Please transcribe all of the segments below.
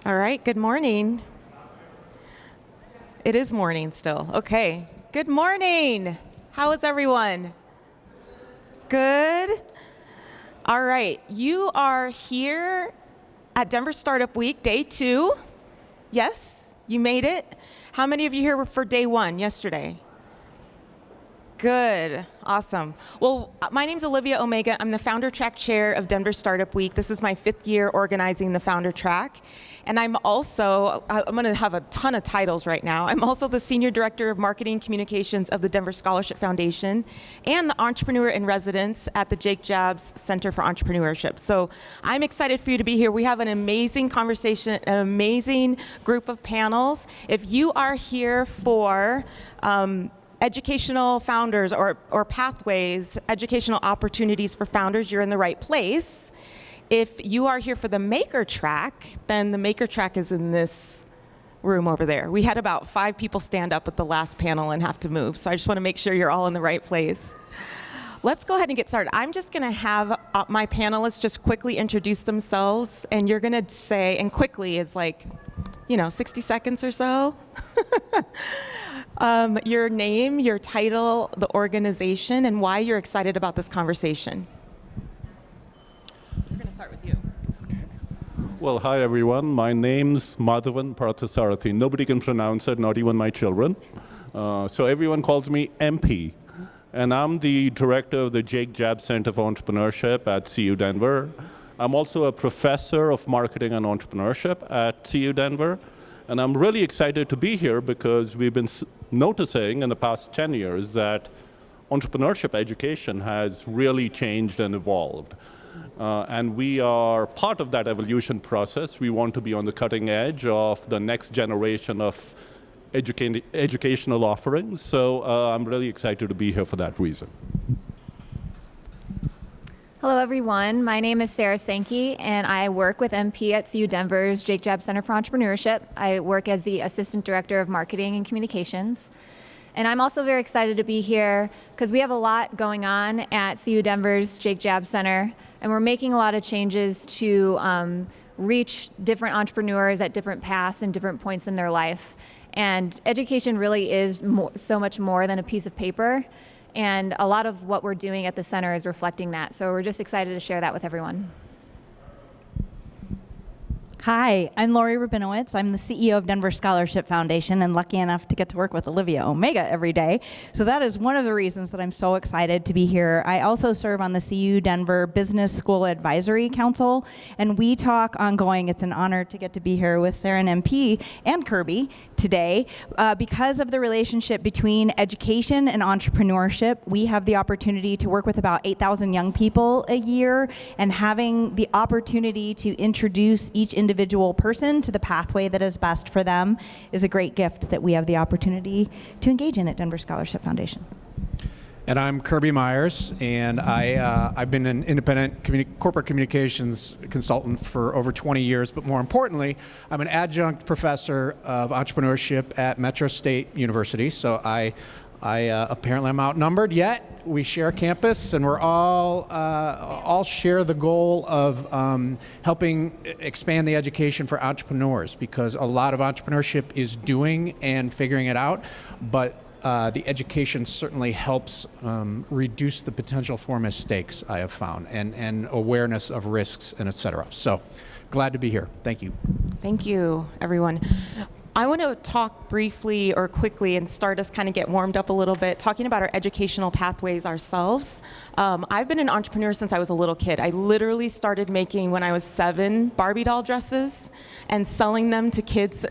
All right, good morning. It is morning still. Okay. Good morning. How is everyone? Good. All right. You are here at Denver Startup Week, day 2. Yes, you made it. How many of you here were for day 1 yesterday? Good. Awesome. Well, my name's Olivia Omega. I'm the Founder Track Chair of Denver Startup Week. This is my 5th year organizing the Founder Track. And I'm going to have a ton of titles right now. I'm also the Senior Director of Marketing Communications of the Denver Scholarship Foundation and the Entrepreneur in Residence at the Jake Jabs Center for Entrepreneurship. So I'm excited for you to be here. We have an amazing conversation, an amazing group of panels. If you are here for educational founders or pathways, educational opportunities for founders, you're in the right place. If you are here for the Maker Track, then the Maker Track is in this room over there. We had about 5 people stand up at the last panel and have to move, so I just want to make sure you're all in the right place. Let's go ahead and get started. I'm just going to have my panelists just quickly introduce themselves, and you're going to say, and quickly is like, 60 seconds or so. Your name, your title, the organization, and why you're excited about this conversation. We're going to start with you. Well, hi everyone. My name's Madhavan Parthasarathi. Nobody can pronounce it, not even my children. So everyone calls me MP. And I'm the director of the Jake Jabs Center for Entrepreneurship at CU Denver. I'm also a professor of marketing and entrepreneurship at CU Denver. And I'm really excited to be here because we've been noticing in the past 10 years that entrepreneurship education has really changed and evolved. And we are part of that evolution process. We want to be on the cutting edge of the next generation of educational offerings. So I'm really excited to be here for that reason. Hello, everyone. My name is Sarah Sankey, and I work with MP at CU Denver's Jake Jabs Center for Entrepreneurship. I work as the Assistant Director of Marketing and Communications. And I'm also very excited to be here because we have a lot going on at CU Denver's Jake Jabs Center, and we're making a lot of changes to reach different entrepreneurs at different paths and different points in their life. And education really is so much more than a piece of paper. And a lot of what we're doing at the center is reflecting that. So we're just excited to share that with everyone. Hi, I'm Lori Rabinowitz. I'm the CEO of Denver Scholarship Foundation and lucky enough to get to work with Olivia Omega every day. So that is one of the reasons that I'm so excited to be here. I also serve on the CU Denver Business School Advisory Council, and we talk ongoing. It's an honor to get to be here with Sarah and MP and Kirby today. Because of the relationship between education and entrepreneurship, we have the opportunity to work with about 8,000 young people a year, and having the opportunity to introduce each individual person to the pathway that is best for them is a great gift that we have the opportunity to engage in at Denver Scholarship Foundation. And I'm Kirby Myers, and I've been an independent corporate communications consultant for over 20 years, but more importantly, I'm an adjunct professor of entrepreneurship at Metro State University, so I apparently I'm outnumbered, yet we share campus, and we're all share the goal of helping expand the education for entrepreneurs, because a lot of entrepreneurship is doing and figuring it out, but the education certainly helps reduce the potential for mistakes, I have found, and awareness of risks and et cetera. So glad to be here. Thank you. Thank you, everyone. I want to talk briefly or quickly and start us kind of get warmed up a little bit, talking about our educational pathways ourselves. I've been an entrepreneur since I was a little kid. I literally started making, when I was 7, Barbie doll dresses and selling them to kids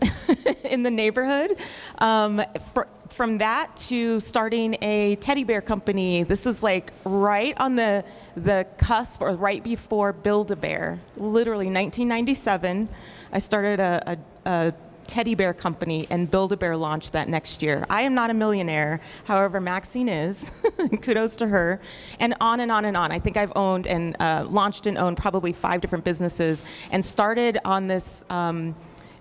in the neighborhood. From that to starting a teddy bear company, this was like right on the cusp or right before Build-A-Bear. Literally 1997, I started a teddy bear company, and Build-A-Bear launched that next year. I am not a millionaire, however, Maxine is. Kudos to her. And on and on and on. I think I've owned and launched and owned probably 5 different businesses and started on this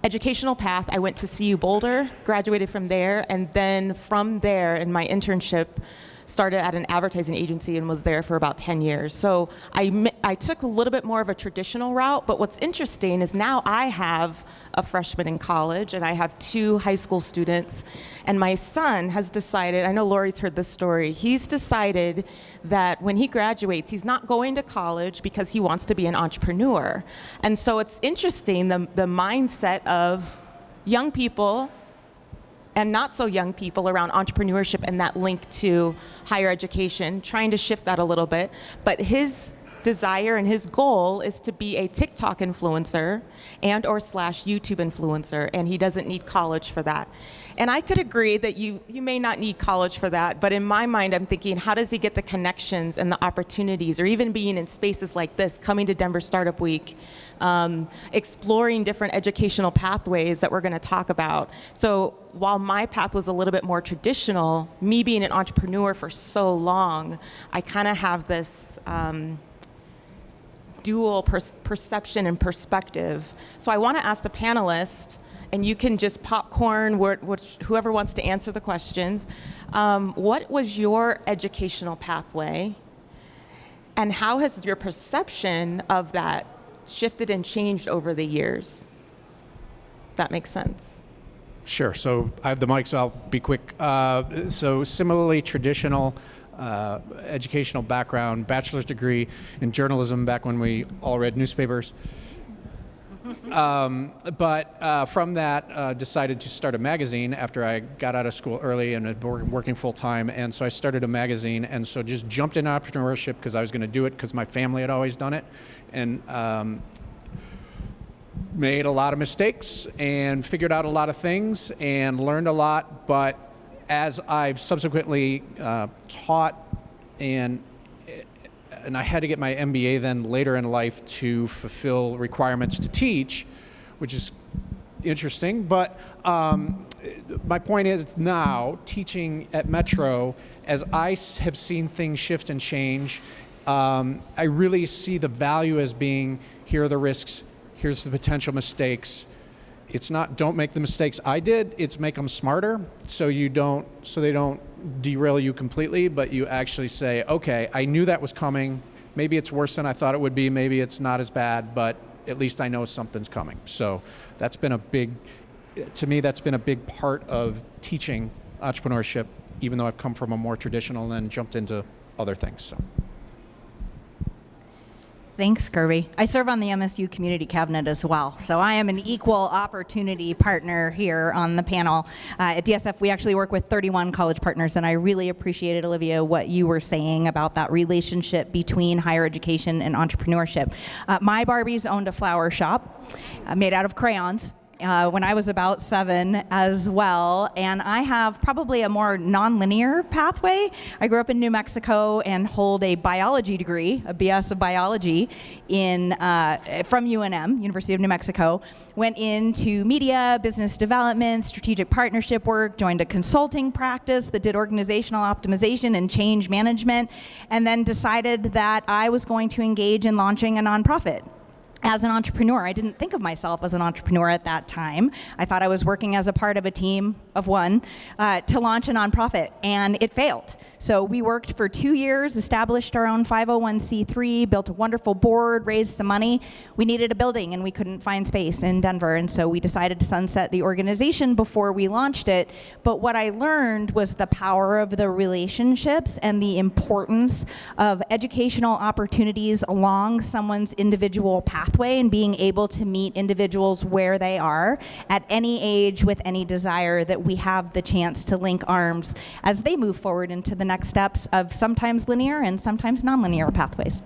educational path. I went to CU Boulder, graduated from there, and then from there in my internship started at an advertising agency and was there for about 10 years. So I took a little bit more of a traditional route, but what's interesting is now I have a freshman in college and I have 2 high school students, and my son has decided, I know Lori's heard this story, he's decided that when he graduates, he's not going to college because he wants to be an entrepreneur. And so it's interesting, the mindset of young people and not so young people around entrepreneurship and that link to higher education, trying to shift that a little bit. But his desire and his goal is to be a TikTok influencer and or / YouTube influencer, and he doesn't need college for that. And I could agree that you may not need college for that, but in my mind, I'm thinking, how does he get the connections and the opportunities, or even being in spaces like this, coming to Denver Startup Week, exploring different educational pathways that we're going to talk about. So while my path was a little bit more traditional, me being an entrepreneur for so long, I kind of have this dual perception and perspective. So I want to ask the panelists, and you can just popcorn whoever wants to answer the questions. What was your educational pathway, and how has your perception of that shifted and changed over the years? That makes sense. Sure. So I have the mic, so I'll be quick. So similarly traditional educational background, bachelor's degree in journalism back when we all read newspapers. But from that, decided to start a magazine after I got out of school early and had been working full time. And so I started a magazine, and so just jumped into entrepreneurship because I was going to do it because my family had always done it. And made a lot of mistakes and figured out a lot of things and learned a lot. But as I've subsequently taught, and I had to get my MBA then later in life to fulfill requirements to teach, which is interesting. But my point is now, teaching at Metro, as I have seen things shift and change, I really see the value as being, here are the risks, here's the potential mistakes. It's not don't make the mistakes I did, it's make them smarter so they don't derail you completely, but you actually say, okay, I knew that was coming. Maybe it's worse than I thought it would be. Maybe it's not as bad, but at least I know something's coming. So that's been to me, that's been a big part of teaching entrepreneurship, even though I've come from a more traditional and then jumped into other things. So. Thanks, Kirby. I serve on the MSU Community Cabinet as well, so I am an equal opportunity partner here on the panel. At DSF, we actually work with 31 college partners, and I really appreciated, Olivia, what you were saying about that relationship between higher education and entrepreneurship. My Barbies owned a flower shop made out of crayons. When I was about 7 as well, and I have probably a more nonlinear pathway. I grew up in New Mexico and hold a biology degree, a BS of biology, from UNM, University of New Mexico. Went into media, business development, strategic partnership work, joined a consulting practice that did organizational optimization and change management, and then decided that I was going to engage in launching a nonprofit. As an entrepreneur, I didn't think of myself as an entrepreneur at that time. I thought I was working as a part of a team of one to launch a nonprofit, and it failed. So we worked for 2 years, established our own 501c3, built a wonderful board, raised some money. We needed a building, and we couldn't find space in Denver, and so we decided to sunset the organization before we launched it. But what I learned was the power of the relationships and the importance of educational opportunities along someone's individual pathway, and being able to meet individuals where they are at any age with any desire, that we have the chance to link arms as they move forward into the next steps of sometimes linear and sometimes nonlinear pathways.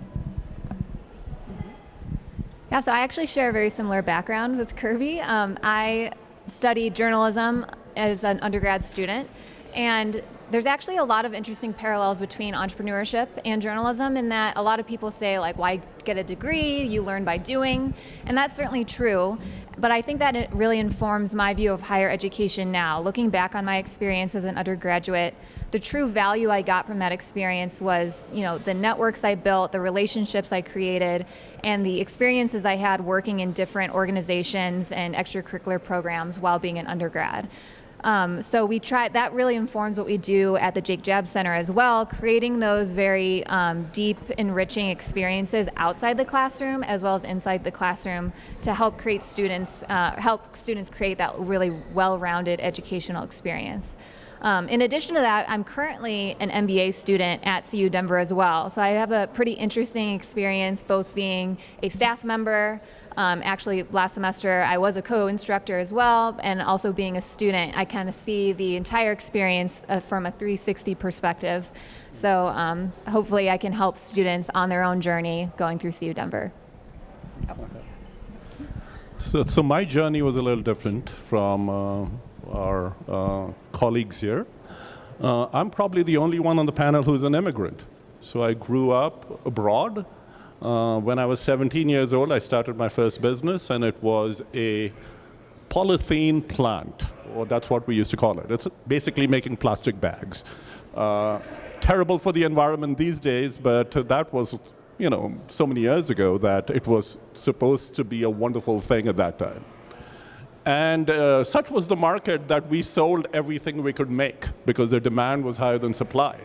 Yeah, so I actually share a very similar background with Kirby. I studied journalism as an undergrad student, and there's actually a lot of interesting parallels between entrepreneurship and journalism, in that a lot of people say, like, why get a degree? You learn by doing. And that's certainly true. But I think that it really informs my view of higher education now. Looking back on my experience as an undergraduate, the true value I got from that experience was, the networks I built, the relationships I created, and the experiences I had working in different organizations and extracurricular programs while being an undergrad. So we try, that really informs what we do at the Jake Jab Center as well, creating those very deep, enriching experiences outside the classroom as well as inside the classroom to help help students create that really well-rounded educational experience. In addition to that, I'm currently an MBA student at CU Denver as well. So I have a pretty interesting experience both being a staff member. Actually, last semester I was a co-instructor as well, and also being a student. I kind of see the entire experience from a 360 perspective. So hopefully I can help students on their own journey going through CU Denver. So my journey was a little different from our colleagues here. I'm probably the only one on the panel who's an immigrant. So I grew up abroad. When I was 17 years old, I started my first business, and it was a polythene plant, or that's what we used to call it. It's basically making plastic bags. Terrible for the environment these days, but that was, so many years ago that it was supposed to be a wonderful thing at that time. And such was the market that we sold everything we could make because the demand was higher than supply.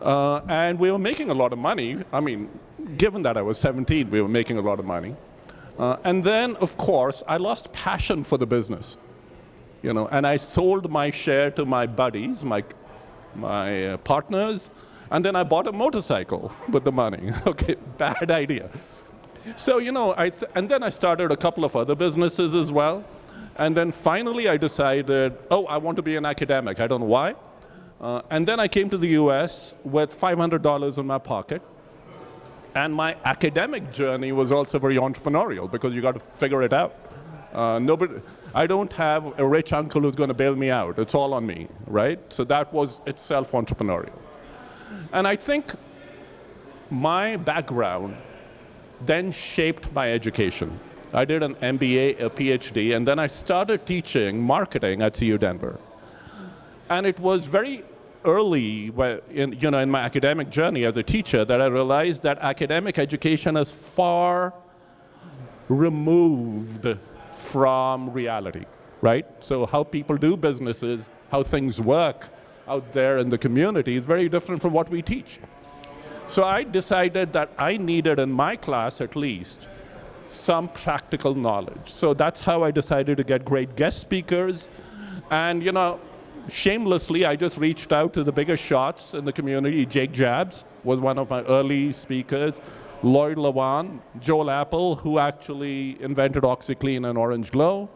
And we were making a lot of money. I mean, given that I was 17, we were making a lot of money. And then, of course, I lost passion for the business. And I sold my share to my buddies, my partners, and then I bought a motorcycle with the money. Okay, bad idea. So, and then I started a couple of other businesses as well. And then finally I decided, I want to be an academic. I don't know why. And then I came to the US with $500 in my pocket. And my academic journey was also very entrepreneurial because you got to figure it out. I don't have a rich uncle who's going to bail me out. It's all on me, right? So that was itself entrepreneurial. And I think my background then shaped my education. I did an MBA, a PhD, and then I started teaching marketing at CU Denver. And it was very early in my academic journey as a teacher that I realized that academic education is far removed from reality, right? So how people do businesses, how things work out there in the community is very different from what we teach. So I decided that I needed, in my class at least, some practical knowledge. So that's how I decided to get great guest speakers. And, shamelessly, I just reached out to the biggest shots in the community. Jake Jabs was one of my early speakers. Lloyd Lewan, Joel Apple, who actually invented OxyClean and Orange Glow.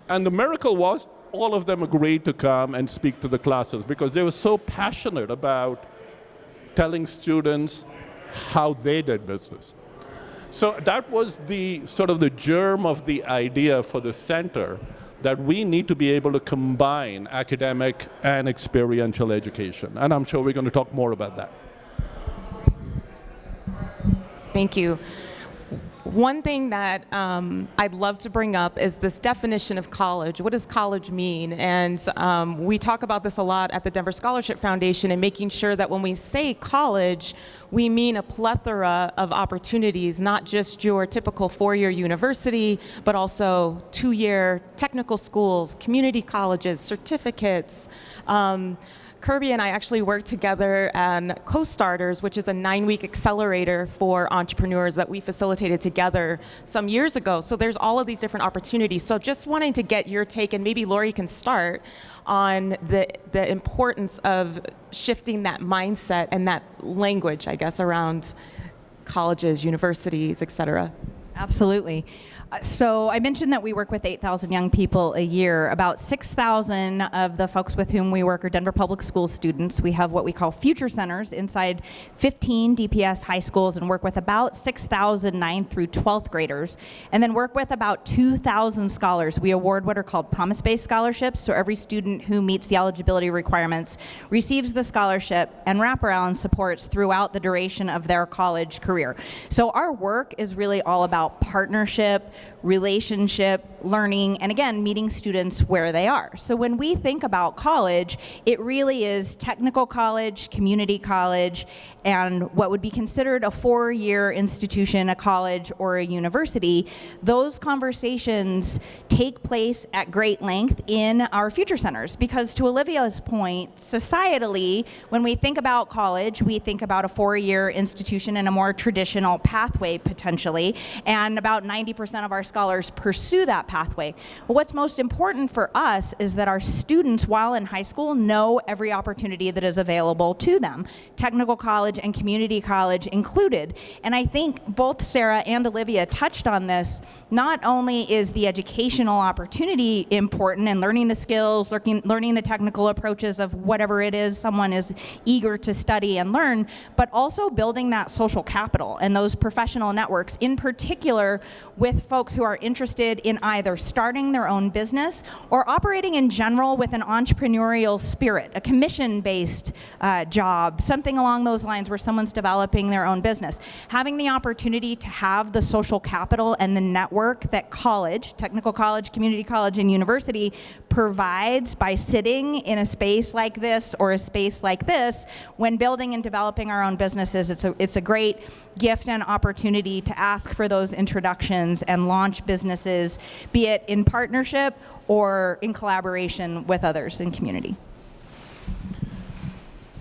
And the miracle was all of them agreed to come and speak to the classes because they were so passionate about telling students how they did business. So that was the sort of the germ of the idea for the center, that we need to be able to combine academic and experiential education. And I'm sure we're going to talk more about that. Thank you. One thing that I'd love to bring up is this definition of college. What does college mean? And we talk about this a lot at the Denver Scholarship Foundation and making sure that when we say college, we mean a plethora of opportunities, not just your typical four-year university, but also two-year technical schools, community colleges, certificates. Kirby and I actually worked together on Co-Starters, which is a 9-week accelerator for entrepreneurs that we facilitated together some years ago. So there's all of these different opportunities. So just wanting to get your take, and maybe Lori can start on the importance of shifting that mindset and that language, I guess, around colleges, universities, et cetera. Absolutely. So I mentioned that we work with 8,000 young people a year. About 6,000 of the folks with whom we work are Denver Public School students. We have what we call future centers inside 15 DPS high schools and work with about 6,000 9th through 12th graders, and then work with about 2,000 scholars. We award what are called promise-based scholarships, so every student who meets the eligibility requirements receives the scholarship and wraparound supports throughout the duration of their college career. So our work is really all about about partnership, relationship, learning, and again, meeting students where they are. So when we think about college, it really is technical college, community college, and what would be considered a 4-year institution, a college or a university. Those conversations take place at great length in our future centers, because to Olivia's point, societally, when we think about college, we think about a 4-year institution and a more traditional pathway potentially, and about 90% of our scholars pursue that pathway. But what's most important for us is that our students, while in high school, know every opportunity that is available to them, technical college and community college included. And I think both Sarah and Olivia touched on this. Not only is the educational opportunity important and learning the skills, learning the technical approaches of whatever it is someone is eager to study and learn, but also building that social capital and those professional networks, in particular with folks who are interested in either starting their own business or operating in general with an entrepreneurial spirit, a commission-based job, something along those lines where someone's developing their own business. Having the opportunity to have the social capital and the network that college, technical college, community college, and university provides by sitting in a space like this or a space like this, when building and developing our own businesses, it's a great gift and opportunity to ask for those introductions and launch businesses, be it in partnership or in collaboration with others in community.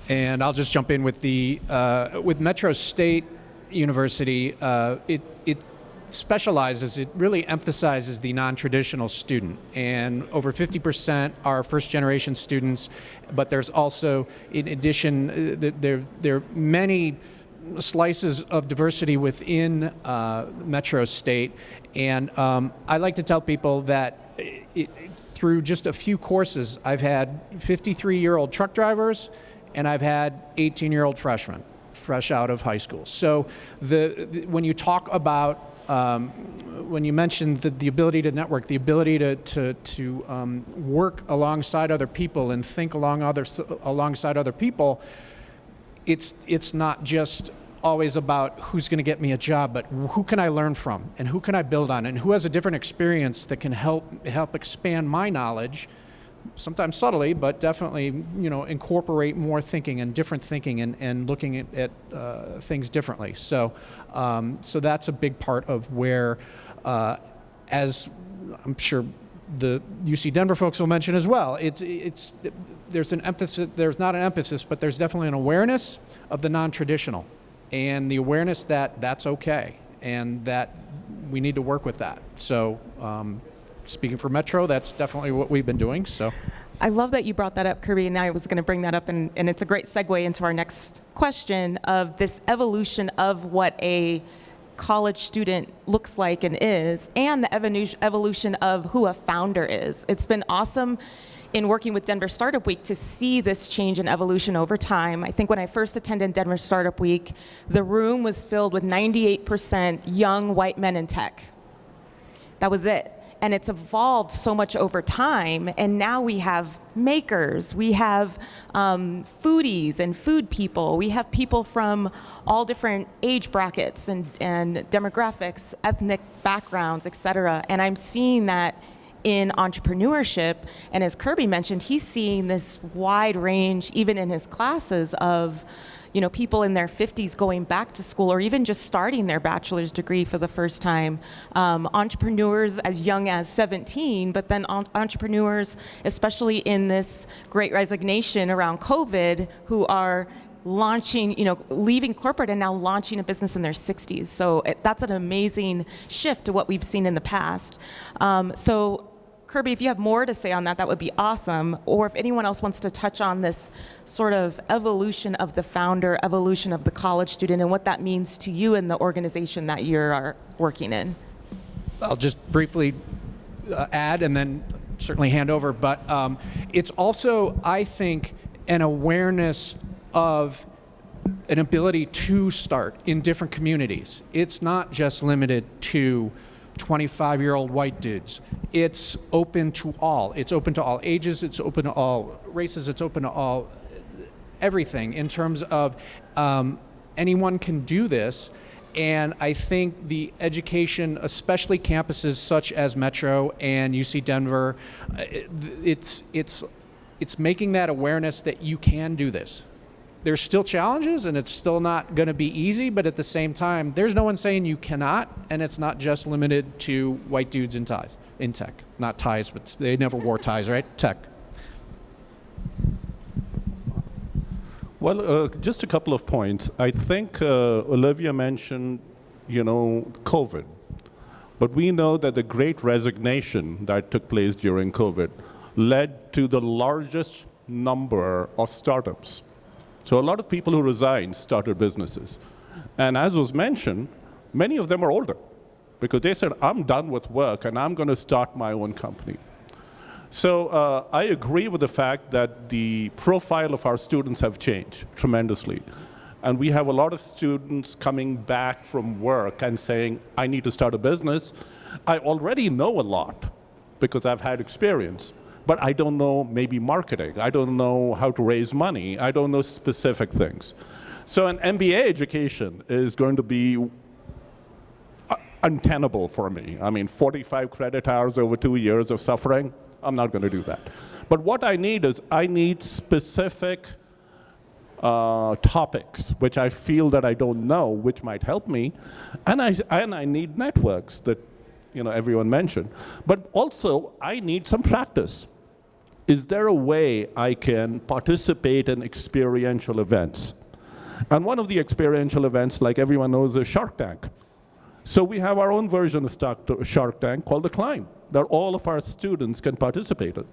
And I'll just jump in with with Metro State University. It specializes, it really emphasizes the non-traditional student, and over 50% are first-generation students. But there's also, in addition, there are many slices of diversity within Metro State, and I like to tell people that through just a few courses, I've had 53-year-old truck drivers, and I've had 18-year-old freshmen, fresh out of high school. So when you talk about, when you mentioned the ability to network, the ability to work alongside other people and think alongside other people, it's not just always about who's going to get me a job, but who can I learn from, and who can I build on, and who has a different experience that can help expand my knowledge, sometimes subtly, but definitely, incorporate more thinking and different thinking and looking at things differently. So that's a big part of where, as I'm sure the UC Denver folks will mention as well, there's an emphasis, there's not an emphasis, but there's definitely an awareness of the non-traditional, and the awareness that that's okay, and that we need to work with that. So speaking for Metro, that's definitely what we've been doing. So I love that you brought that up, Kirby, and I was going to bring that up, and it's a great segue into our next question of this evolution of what a college student looks like and is, and the evolution of who a founder is. It's been awesome in working with Denver Startup Week to see this change and evolution over time. I think when I first attended Denver Startup Week, the room was filled with 98% young white men in tech. That was it. And it's evolved so much over time, and now we have makers, we have foodies and food people, we have people from all different age brackets and demographics, ethnic backgrounds, et cetera. And I'm seeing that in entrepreneurship, and as Kirby mentioned, he's seeing this wide range, even in his classes, of people in their 50s going back to school or even just starting their bachelor's degree for the first time. Entrepreneurs as young as 17, but then entrepreneurs, especially in this great resignation around COVID, who are launching, leaving corporate and now launching a business in their 60s. So that's an amazing shift to what we've seen in the past. So Kirby, if you have more to say on that, that would be awesome. Or if anyone else wants to touch on this sort of evolution of the founder, evolution of the college student, and what that means to you and the organization that you're working in. I'll just briefly add and then certainly hand over, but it's also, I think, an awareness of an ability to start in different communities. It's not just limited to 25-year-old white dudes. It's open to all. It's open to all ages. It's open to all races. It's open to all everything in terms of anyone can do this. And I think the education, especially campuses such as Metro and UC Denver, it's making that awareness that you can do this. There's still challenges, and it's still not going to be easy, but at the same time, there's no one saying you cannot, and it's not just limited to white dudes in ties, in tech. Not ties, but they never wore ties, right? Tech. Well, just a couple of points. I think Olivia mentioned, COVID. But we know that the great resignation that took place during COVID led to the largest number of startups. So a lot of people who resigned started businesses. And as was mentioned, many of them are older because they said, I'm done with work and I'm going to start my own company. So I agree with the fact that the profile of our students have changed tremendously. And we have a lot of students coming back from work and saying, I need to start a business. I already know a lot because I've had experience, but I don't know maybe marketing. I don't know how to raise money. I don't know specific things. So an MBA education is going to be untenable for me. I mean, 45 credit hours over 2 years of suffering. I'm not going to do that. But what I need is I need specific topics which I feel that I don't know, which might help me, and I need networks that everyone mentioned. But also I need some practice. Is there a way I can participate in experiential events? And one of the experiential events, like everyone knows, is Shark Tank. So we have our own version of Shark Tank called The Climb, that all of our students can participate in.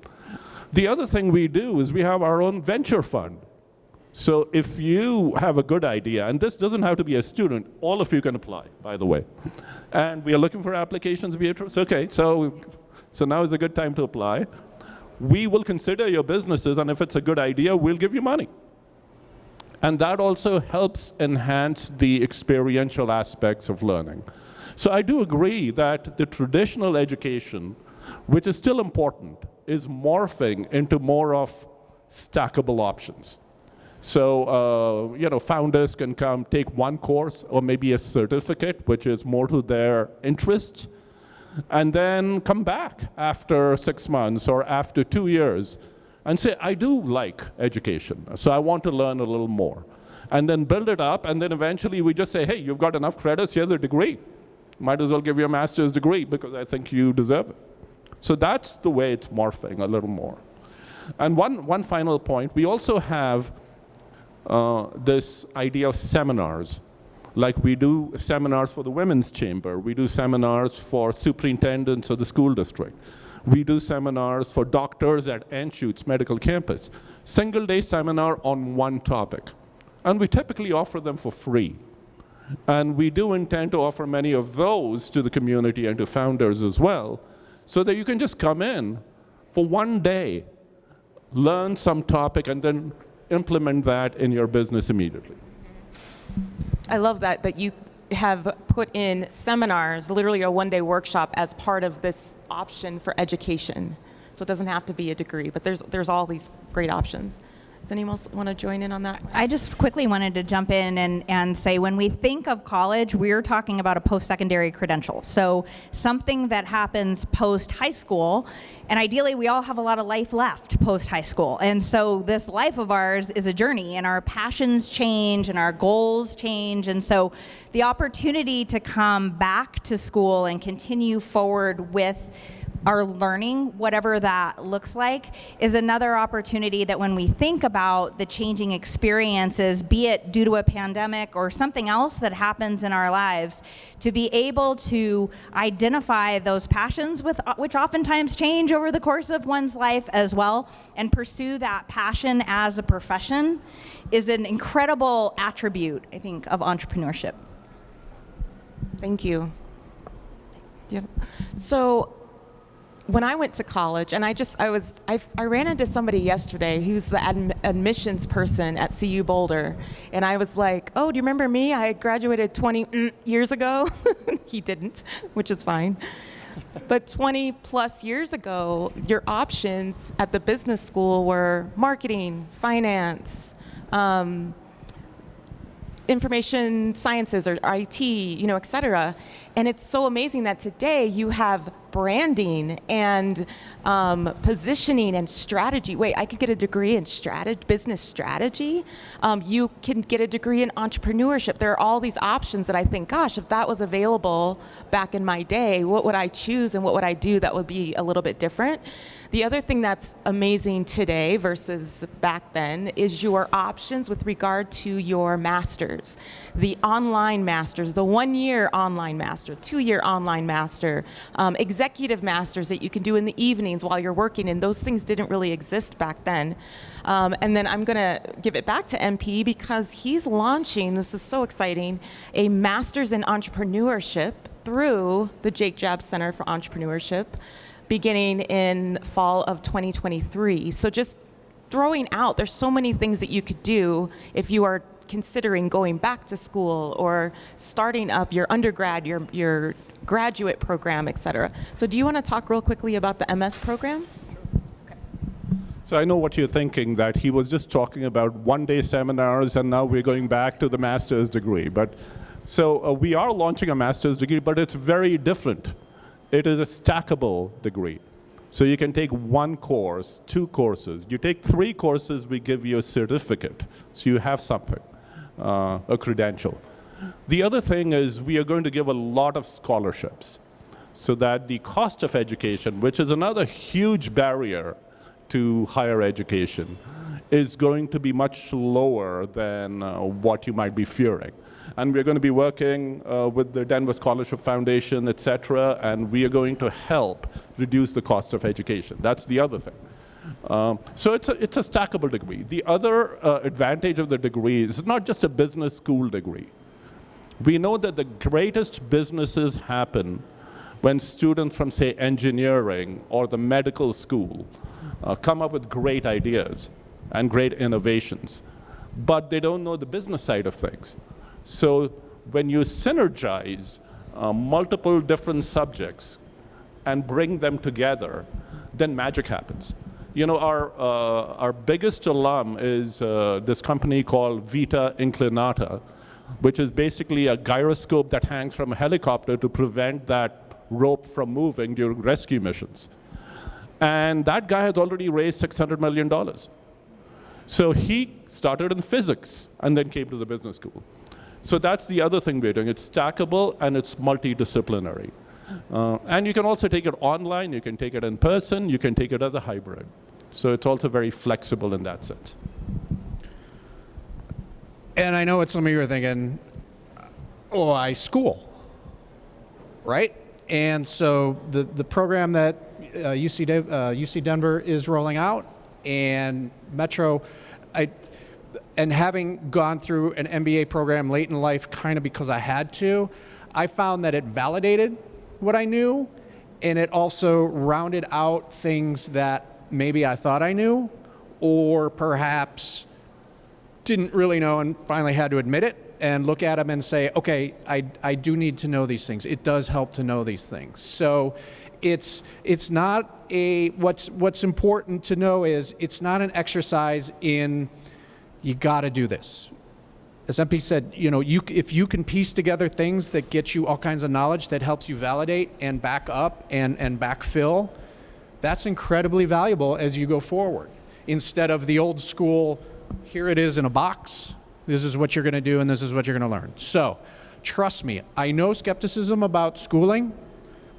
The other thing we do is we have our own venture fund. So if you have a good idea, and this doesn't have to be a student, all of you can apply, by the way. And we are looking for applications, Beatrice. Okay, so now is a good time to apply. We will consider your businesses, and if it's a good idea, we'll give you money. And that also helps enhance the experiential aspects of learning. So I do agree that the traditional education, which is still important, is morphing into more of stackable options. So, founders can come take one course or maybe a certificate, which is more to their interests, and then come back after 6 months or after 2 years and say, I do like education, so I want to learn a little more. And then build it up, and then eventually we just say, hey, you've got enough credits, here's a degree. Might as well give you a master's degree because I think you deserve it. So that's the way it's morphing a little more. And one final point, we also have this idea of seminars. Like we do seminars for the Women's Chamber, we do seminars for superintendents of the school district. We do seminars for doctors at Anschutz Medical Campus. Single-day seminar on one topic. And we typically offer them for free. And we do intend to offer many of those to the community and to founders as well, so that you can just come in for one day, learn some topic, and then implement that in your business immediately. I love that you have put in seminars, literally a one-day workshop, as part of this option for education. So it doesn't have to be a degree, but there's all these great options. Does anyone else want to join in on that? I just quickly wanted to jump in and say, when we think of college, we're talking about a post-secondary credential. So something that happens post-high school, and ideally we all have a lot of life left post-high school. And so this life of ours is a journey, and our passions change and our goals change. And so the opportunity to come back to school and continue forward with our learning, whatever that looks like, is another opportunity that when we think about the changing experiences, be it due to a pandemic or something else that happens in our lives, to be able to identify those passions which oftentimes change over the course of one's life as well, and pursue that passion as a profession is an incredible attribute, I think, of entrepreneurship. Thank you. So when I went to college, and I ran into somebody yesterday who's the admissions person at CU Boulder, and I was like, oh, do you remember me? I graduated 20 years ago. He didn't, which is fine. But 20 plus years ago, your options at the business school were marketing, finance, information sciences or IT, et cetera. And it's so amazing that today you have branding and positioning and strategy. Wait, I could get a degree in business strategy. You can get a degree in entrepreneurship. There are all these options that I think, gosh, if that was available back in my day, what would I choose and what would I do that would be a little bit different? The other thing that's amazing today versus back then is your options with regard to your masters. The online masters, the 1-year online master, 2-year online master, executive masters that you can do in the evenings while you're working, and those things didn't really exist back then. And then I'm gonna give it back to MP because he's launching, this is so exciting, a master's in entrepreneurship through the Jake Jab Center for Entrepreneurship, beginning in fall of 2023. So just throwing out, there's so many things that you could do if you are considering going back to school or starting up your undergrad, your graduate program, et cetera. So do you want to talk real quickly about the MS program? So I know what you're thinking, that he was just talking about one-day seminars and now we're going back to the master's degree. But so we are launching a master's degree, but it's very different. It is a stackable degree. So you can take 1 course, 2 courses. You take 3 courses, we give you a certificate. So you have something, a credential. The other thing is we are going to give a lot of scholarships so that the cost of education, which is another huge barrier to higher education, is going to be much lower than what you might be fearing. And we're going to be working with the Denver Scholarship Foundation, et cetera, and we are going to help reduce the cost of education. That's the other thing. So it's a stackable degree. The other advantage of the degree is it's not just a business school degree. We know that the greatest businesses happen when students from, say, engineering or the medical school come up with great ideas and great innovations, but they don't know the business side of things. So when you synergize multiple different subjects and bring them together, then magic happens. Our biggest alum is this company called Vita Inclinata, which is basically a gyroscope that hangs from a helicopter to prevent that rope from moving during rescue missions. And that guy has already raised $600 million. So he started in physics and then came to the business school. So that's the other thing we're doing. It's stackable and it's multidisciplinary. And you can also take it online, you can take it in person, you can take it as a hybrid. So it's also very flexible in that sense. And I know what some of you are thinking, oh, I school, right? And so the program that UC Denver is rolling out, and Metro, and having gone through an MBA program late in life kind of because I had to, I found that it validated what I knew, and it also rounded out things that maybe I thought I knew, or perhaps didn't really know and finally had to admit it and look at them and say, okay, I do need to know these things. It does help to know these things. So it's not what's important to know is it's not an exercise in you got to do this. As MP said, if you can piece together things that get you all kinds of knowledge that helps you validate and back up and backfill, that's incredibly valuable as you go forward. Instead of the old school, here it is in a box, this is what you're going to do and this is what you're going to learn. So trust me, I know skepticism about schooling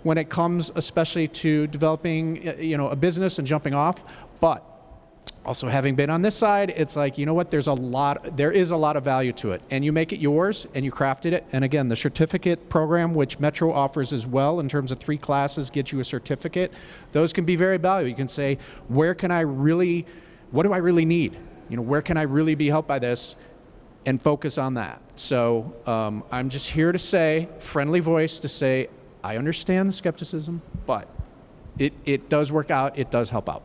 when it comes especially to developing a business and jumping off, but also having been on this side, it's like, you know what, there is a lot of value to it, and you make it yours and you crafted it. And again, the certificate program, which Metro offers as well in terms of 3 classes, gets you a certificate. Those can be very valuable. You can say, what do I really need? Where can I really be helped by this? And focus on that. So I'm just here to say, friendly voice to say, I understand the skepticism, but it does work out, it does help out.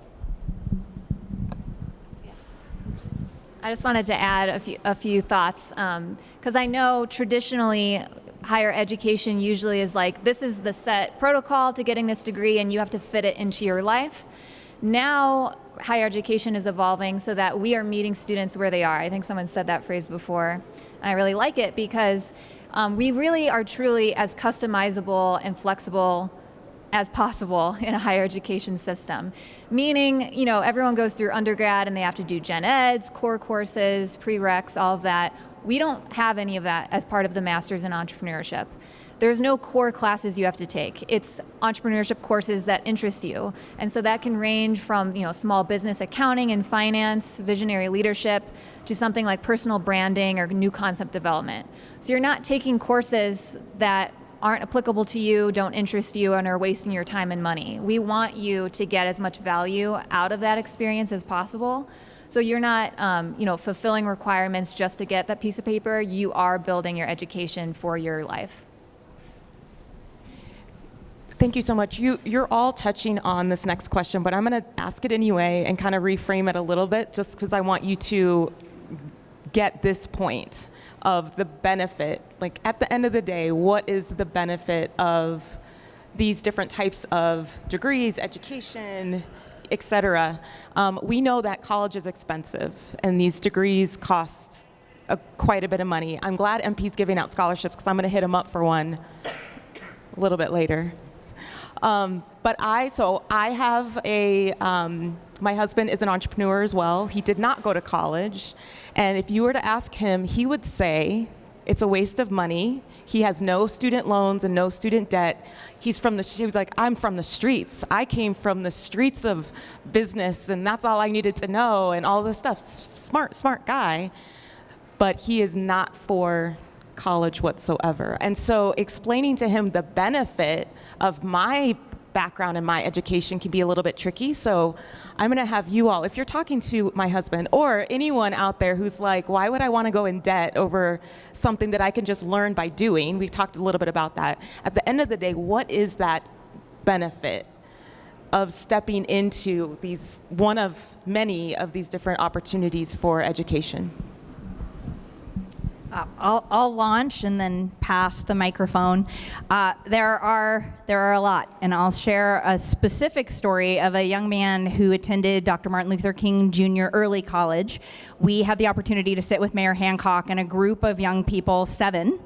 I just wanted to add a few thoughts, because I know traditionally higher education usually is like, this is the set protocol to getting this degree and you have to fit it into your life. Now, higher education is evolving so that we are meeting students where they are. I think someone said that phrase before. And I really like it because we really are truly as customizable and flexible as possible in a higher education system. Meaning, everyone goes through undergrad and they have to do gen eds, core courses, prereqs, all of that. We don't have any of that as part of the Masters in Entrepreneurship. There's no core classes you have to take. It's entrepreneurship courses that interest you. And so that can range from, small business accounting and finance, visionary leadership, to something like personal branding or new concept development. So you're not taking courses that aren't applicable to you, don't interest you, and are wasting your time and money. We want you to get as much value out of that experience as possible. So you're not, fulfilling requirements just to get that piece of paper. You are building your education for your life. Thank you so much. You're all touching on this next question, but I'm going to ask it anyway and kind of reframe it a little bit just because I want you to get this point of the benefit. Like, at the end of the day, what is the benefit of these different types of degrees, education, et cetera? We know that college is expensive and these degrees cost quite a bit of money. I'm glad MP's giving out scholarships because I'm going to hit him up for one a little bit later. But I have my husband is an entrepreneur as well. He did not go to college. And if you were to ask him, he would say it's a waste of money. He has no student loans and no student debt. He was like, I'm from the streets. I came from the streets of business, and that's all I needed to know and all this stuff. Smart guy. But he is not for college whatsoever. And so explaining to him the benefit of my background and my education can be a little bit tricky. So I'm going to have you all, if you're talking to my husband or anyone out there who's like, why would I want to go in debt over something that I can just learn by doing? We talked a little bit about that. At the end of the day, what is that benefit of stepping into one of many of these different opportunities for education? I'll launch and then pass the microphone. There are a lot, and I'll share a specific story of a young man who attended Dr. Martin Luther King Jr. Early College. We had the opportunity to sit with Mayor Hancock and a group of young people, seven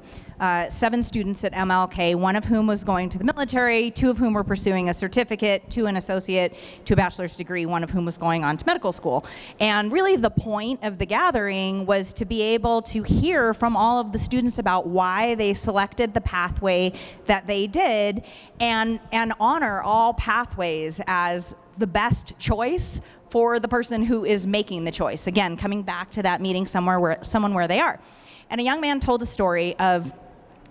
students at MLK, one of whom was going to the military, two of whom were pursuing a certificate, two an associate, two a bachelor's degree, one of whom was going on to medical school. And really the point of the gathering was to be able to hear from all of the students about why they selected the pathway that they did, and honor all pathways as the best choice for the person who is making the choice. Again, coming back to that meeting someone where they are. And a young man told a story of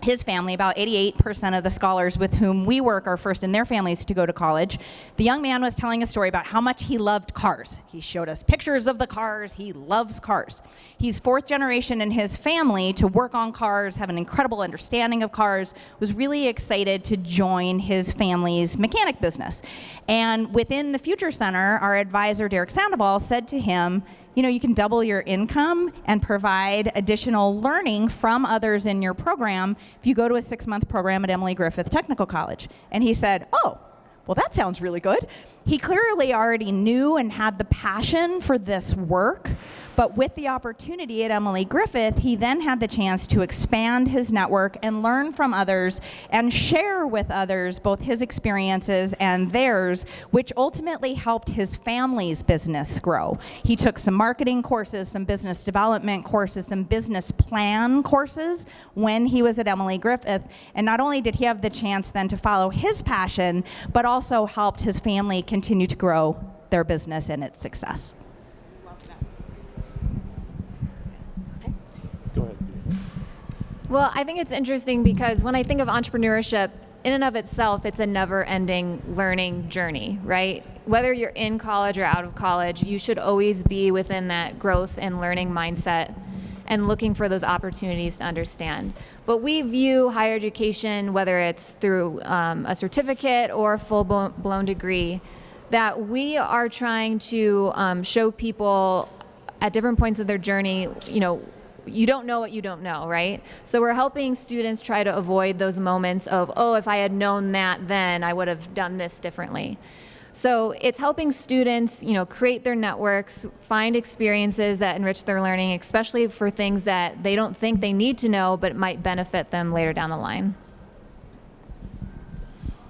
his family. About 88% of the scholars with whom we work are first in their families to go to college. The young man was telling a story about how much he loved cars. He showed us pictures of the cars. He loves cars. He's fourth generation in his family to work on cars, have an incredible understanding of cars, was really excited to join his family's mechanic business. And within the Future Center, our advisor, Derek Sandoval, said to him, you can double your income and provide additional learning from others in your program if you go to a 6-month program at Emily Griffith Technical College. And he said, oh, well, that sounds really good. He clearly already knew and had the passion for this work, but with the opportunity at Emily Griffith, he then had the chance to expand his network and learn from others and share with others both his experiences and theirs, which ultimately helped his family's business grow. He took some marketing courses, some business development courses, some business plan courses when he was at Emily Griffith, and not only did he have the chance then to follow his passion, but also helped his family continue to grow their business and its success. Go ahead. Well, I think it's interesting because when I think of entrepreneurship, in and of itself, it's a never-ending learning journey, right? Whether you're in college or out of college, you should always be within that growth and learning mindset and looking for those opportunities to understand. But we view higher education, whether it's through a certificate or a full-blown degree, that we are trying to show people at different points of their journey, you don't know what you don't know, right? So we're helping students try to avoid those moments of, oh, if I had known that then, I would have done this differently. So it's helping students, create their networks, find experiences that enrich their learning, especially for things that they don't think they need to know, but might benefit them later down the line.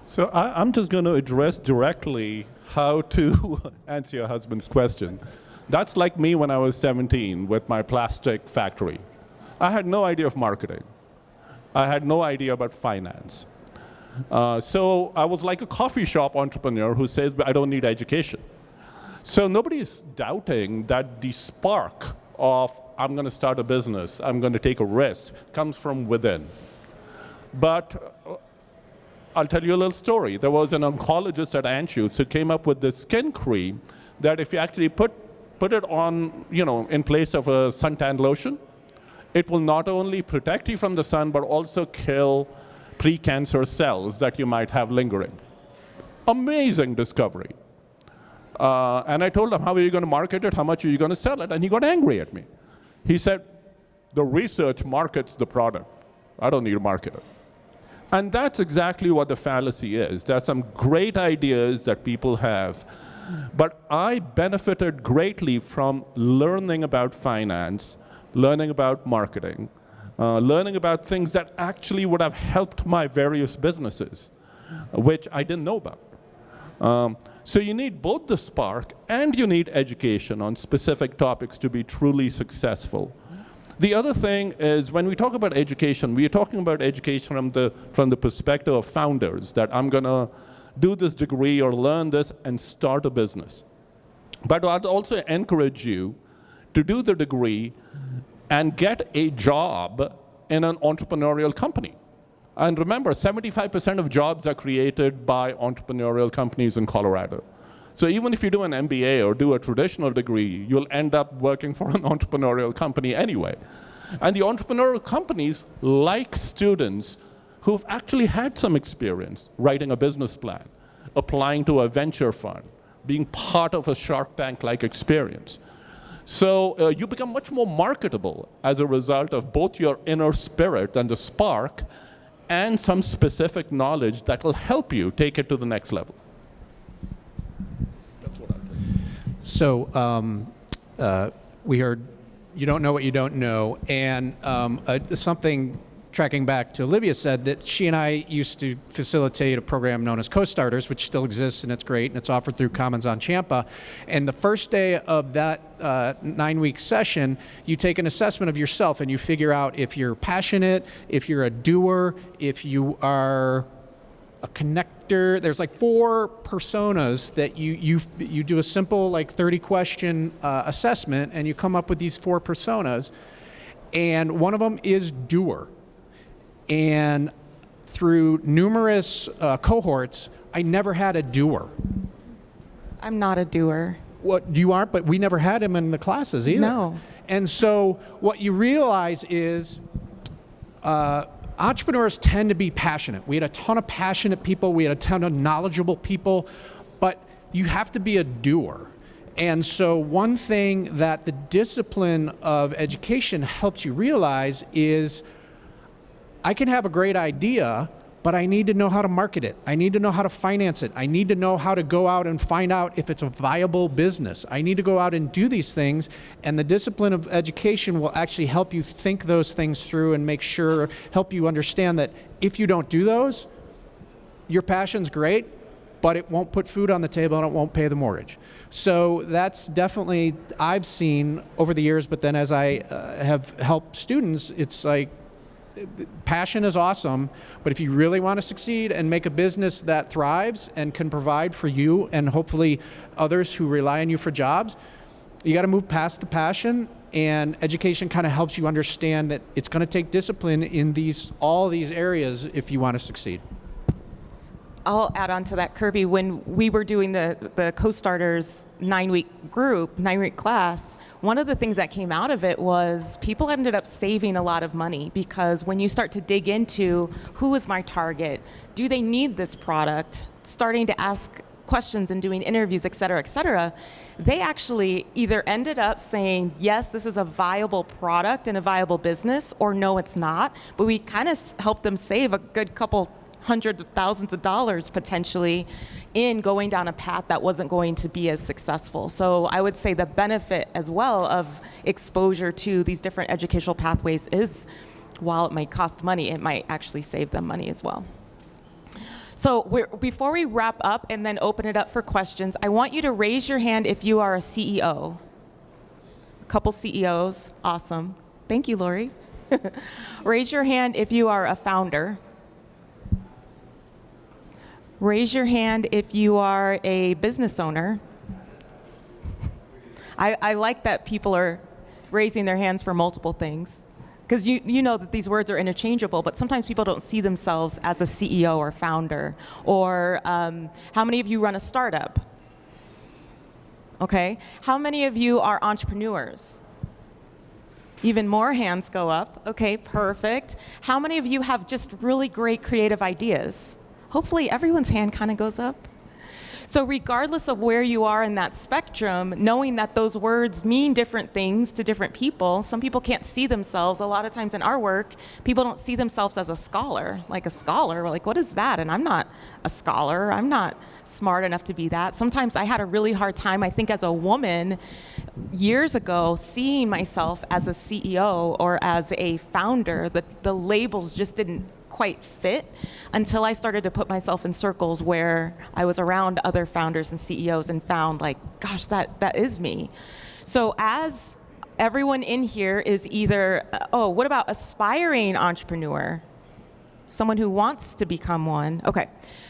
So I'm just going to address directly how to answer your husband's question. That's like me when I was 17 with my plastic factory. I had no idea of marketing. I had no idea about finance. So I was like a coffee shop entrepreneur who says, I don't need education. So nobody's doubting that the spark of, I'm going to start a business, I'm going to take a risk, comes from within. But I'll tell you a little story. There was an oncologist at Anschutz who came up with this skin cream that if you actually put it on, in place of a suntan lotion, it will not only protect you from the sun, but also kill pre-cancer cells that you might have lingering. Amazing discovery. And I told him, how are you going to market it? How much are you going to sell it? And he got angry at me. He said, the research markets the product. I don't need to market it. And that's exactly what the fallacy is. There are some great ideas that people have, but I benefited greatly from learning about finance, learning about marketing, learning about things that actually would have helped my various businesses, which I didn't know about. So you need both the spark and you need education on specific topics to be truly successful. The other thing is when we talk about education, we are talking about education from the perspective of founders, that I'm going to do this degree or learn this and start a business. But I'd also encourage you to do the degree and get a job in an entrepreneurial company. And remember, 75% of jobs are created by entrepreneurial companies in Colorado. So even if you do an MBA or do a traditional degree, you'll end up working for an entrepreneurial company anyway. And the entrepreneurial companies like students who've actually had some experience writing a business plan, applying to a venture fund, being part of a Shark Tank-like experience. So you become much more marketable as a result of both your inner spirit and the spark and some specific knowledge that will help you take it to the next level. That's what I think. So we heard you don't know what you don't know, and something tracking back to Olivia said that she and I used to facilitate a program known as Co-Starters, which still exists, and it's great, and it's offered through Commons on Champa. And the first day of that 9-week session, you take an assessment of yourself, and you figure out if you're passionate, if you're a doer, if you are a connector. There's like 4 personas that you do a simple 30-question assessment, and you come up with these 4 personas, and one of them is doer. And through numerous cohorts, I never had a doer. I'm not a doer. What you aren't, but we never had him in the classes either. No. And so what you realize is entrepreneurs tend to be passionate. We had a ton of passionate people. We had a ton of knowledgeable people. But you have to be a doer. And so one thing that the discipline of education helps you realize is I can have a great idea, but I need to know how to market it. I need to know how to finance it. I need to know how to go out and find out if it's a viable business. I need to go out and do these things, and the discipline of education will actually help you think those things through and help you understand that if you don't do those, your passion's great, but it won't put food on the table and it won't pay the mortgage. So that's definitely, I've seen over the years, but then as I have helped students, it's like, passion is awesome, but if you really want to succeed and make a business that thrives and can provide for you and hopefully others who rely on you for jobs, you got to move past the passion, and education kind of helps you understand that it's going to take discipline in all these areas if you want to succeed. I'll add on to that, Kirby. When we were doing the Co-Starters 9-week class, one of the things that came out of it was people ended up saving a lot of money, because when you start to dig into who is my target, do they need this product, starting to ask questions and doing interviews, et cetera, they actually either ended up saying, yes, this is a viable product and a viable business, or no, it's not. But we kind of helped them save a good couple hundreds of thousands of dollars potentially in going down a path that wasn't going to be as successful. So I would say the benefit as well of exposure to these different educational pathways is, while it might cost money, it might actually save them money as well. So before we wrap up and then open it up for questions, I want you to raise your hand if you are a CEO. A couple CEOs, awesome. Thank you, Lori. Raise your hand if you are a founder. Raise your hand if you are a business owner. I like that people are raising their hands for multiple things, because you know that these words are interchangeable, but sometimes people don't see themselves as a CEO or founder. Or how many of you run a startup? Okay. How many of you are entrepreneurs? Even more hands go up. Okay, perfect. How many of you have just really great creative ideas? Hopefully everyone's hand kind of goes up. So regardless of where you are in that spectrum, knowing that those words mean different things to different people, some people can't see themselves. A lot of times in our work, people don't see themselves as a scholar. Like a scholar, we're like, what is that? And I'm not a scholar. I'm not smart enough to be that. Sometimes I had a really hard time, I think as a woman, years ago, seeing myself as a CEO or as a founder. The labels just didn't quite fit until I started to put myself in circles where I was around other founders and CEOs and found like, gosh, that is me. So as everyone in here is either, what about aspiring entrepreneur? Someone who wants to become one. Okay,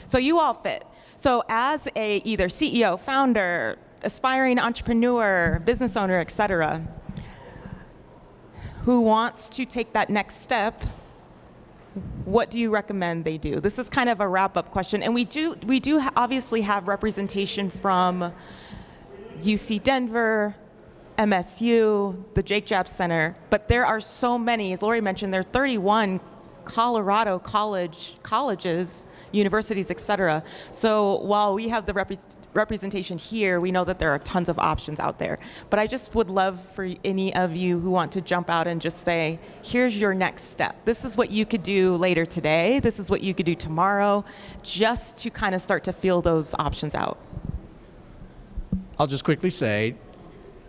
so you all fit. So as a either CEO, founder, aspiring entrepreneur, business owner, etc., who wants to take that next step, what do you recommend they do? This is kind of a wrap-up question, and we do obviously have representation from UC Denver, MSU, the Jake Jab Center, but there are so many. As Lori mentioned, there are 31 Colorado colleges, universities, etc. So while we have the representation here, we know that there are tons of options out there. But I just would love for any of you who want to jump out and just say, here's your next step. This is what you could do later today. This is what you could do tomorrow, just to kind of start to feel those options out. I'll just quickly say,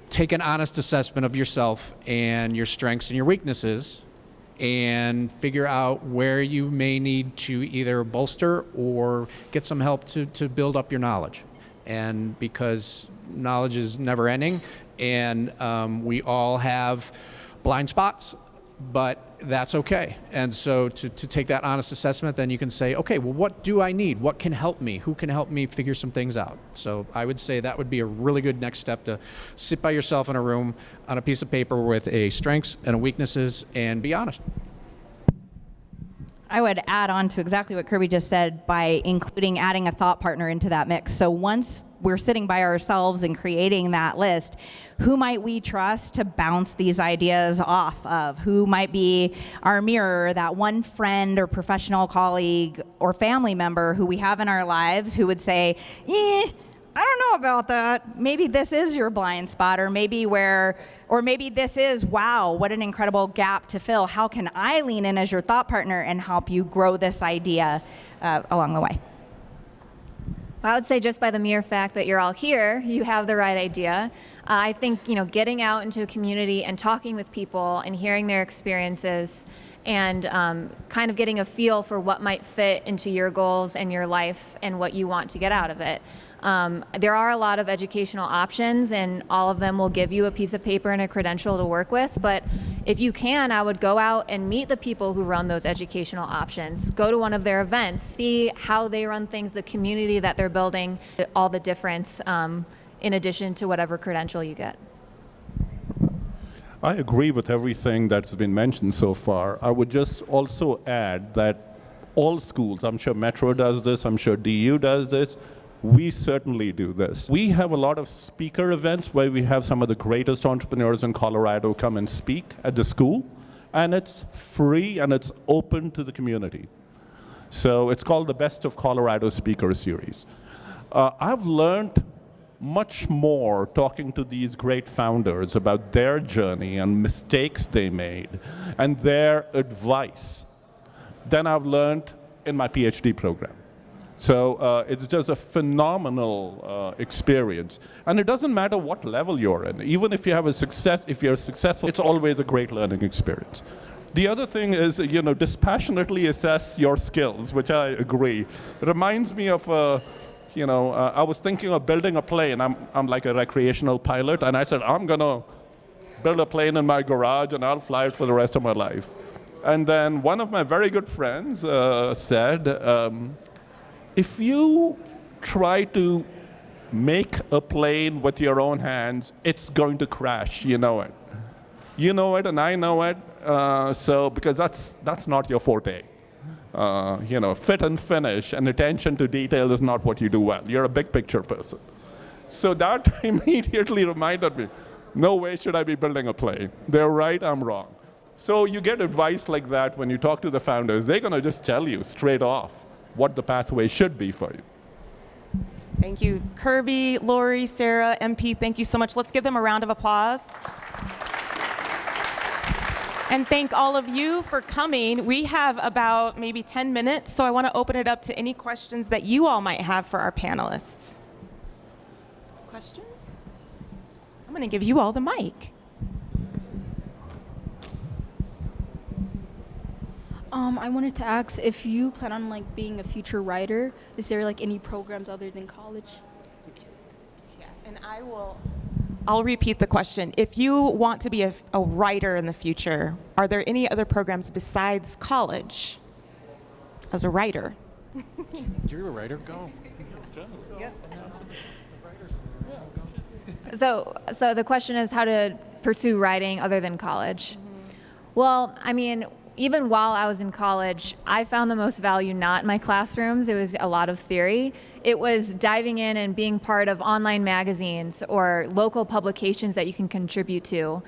take an honest assessment of yourself and your strengths and your weaknesses, and figure out where you may need to either bolster or get some help to build up your knowledge. And because knowledge is never ending, and we all have blind spots, but that's okay. And so to take that honest assessment, then you can say, okay, well, what do I need? What can help me? Who can help me figure some things out? So I would say that would be a really good next step, to sit by yourself in a room on a piece of paper with a strengths and a weaknesses and be honest. I would add on to exactly what Kirby just said by adding a thought partner into that mix. So once we're sitting by ourselves and creating that list, who might we trust to bounce these ideas off of? Who might be our mirror, that one friend or professional colleague or family member who we have in our lives who would say, I don't know about that. Maybe this is your blind spot, or maybe this is, wow, what an incredible gap to fill. How can I lean in as your thought partner and help you grow this idea along the way? I would say just by the mere fact that you're all here, you have the right idea. I think, getting out into a community and talking with people and hearing their experiences and kind of getting a feel for what might fit into your goals and your life and what you want to get out of it. There are a lot of educational options, and all of them will give you a piece of paper and a credential to work with. But if you can, I would go out and meet the people who run those educational options. Go to one of their events, see how they run things, the community that they're building, all the difference in addition to whatever credential you get. I agree with everything that's been mentioned so far. I would just also add that all schools, I'm sure Metro does this, I'm sure DU does this, we certainly do this. We have a lot of speaker events where we have some of the greatest entrepreneurs in Colorado come and speak at the school, and it's free and it's open to the community. So it's called the Best of Colorado Speaker Series. I've learned much more talking to these great founders about their journey and mistakes they made and their advice than I've learned in my PhD program. So it's just a phenomenal experience. And it doesn't matter what level you're in. Even if you have if you're successful, it's always a great learning experience. The other thing is, dispassionately assess your skills, which I agree. It reminds me of, I was thinking of building a plane. I'm like a recreational pilot, and I said, I'm going to build a plane in my garage, and I'll fly it for the rest of my life. And then one of my very good friends said, if you try to make a plane with your own hands, it's going to crash, you know it. You know it, and I know it, because that's not your forte. Fit and finish and attention to detail is not what you do well. You're a big picture person. So that immediately reminded me, no way should I be building a plane. They're right, I'm wrong. So you get advice like that when you talk to the founders. They're going to just tell you straight off what the pathway should be for you. Thank you. Kirby, Lori, Sarah, MP, thank you so much. Let's give them a round of applause. And thank all of you for coming. We have about maybe 10 minutes, so I want to open it up to any questions that you all might have for our panelists. Questions? I'm going to give you all the mic. I wanted to ask if you plan on being a future writer. Is there any programs other than college? Yeah, and I'll repeat the question. If you want to be a writer in the future, are there any other programs besides college as a writer? You're a writer? Go. So the question is how to pursue writing other than college. Well, I mean, even while I was in college, I found the most value not in my classrooms. It was a lot of theory. It was diving in and being part of online magazines or local publications that you can contribute to.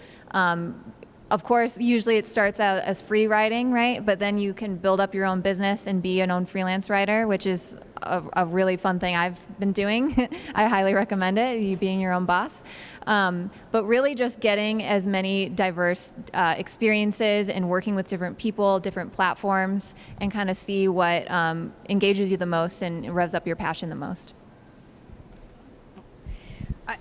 Of course, usually it starts out as free writing, right? But then you can build up your own business and be an own freelance writer, which is a really fun thing I've been doing. I highly recommend it, you being your own boss. But really just getting as many diverse experiences and working with different people, different platforms, and kind of see what engages you the most and revs up your passion the most.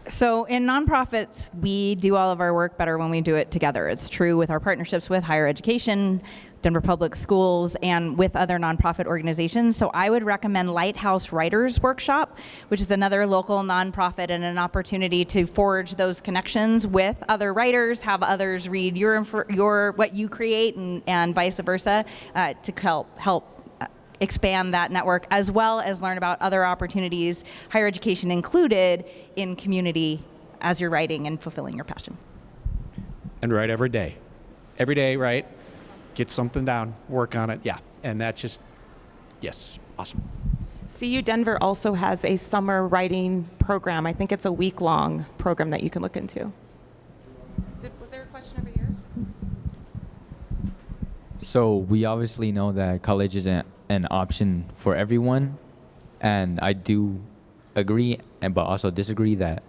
So in nonprofits, we do all of our work better when we do it together. It's true with our partnerships with higher education, Denver Public Schools, and with other nonprofit organizations. So I would recommend Lighthouse Writers Workshop, which is another local nonprofit and an opportunity to forge those connections with other writers, have others read your what you create, and vice versa, to help expand that network, as well as learn about other opportunities, higher education included, in community as you're writing and fulfilling your passion. And write every day. Every day, write. Get something down, work on it, yeah. And that just, yes, awesome. CU Denver also has a summer writing program. I think it's a week-long program that you can look into. Was there a question over here? So we obviously know that college isn't an option for everyone, and I do agree but also disagree that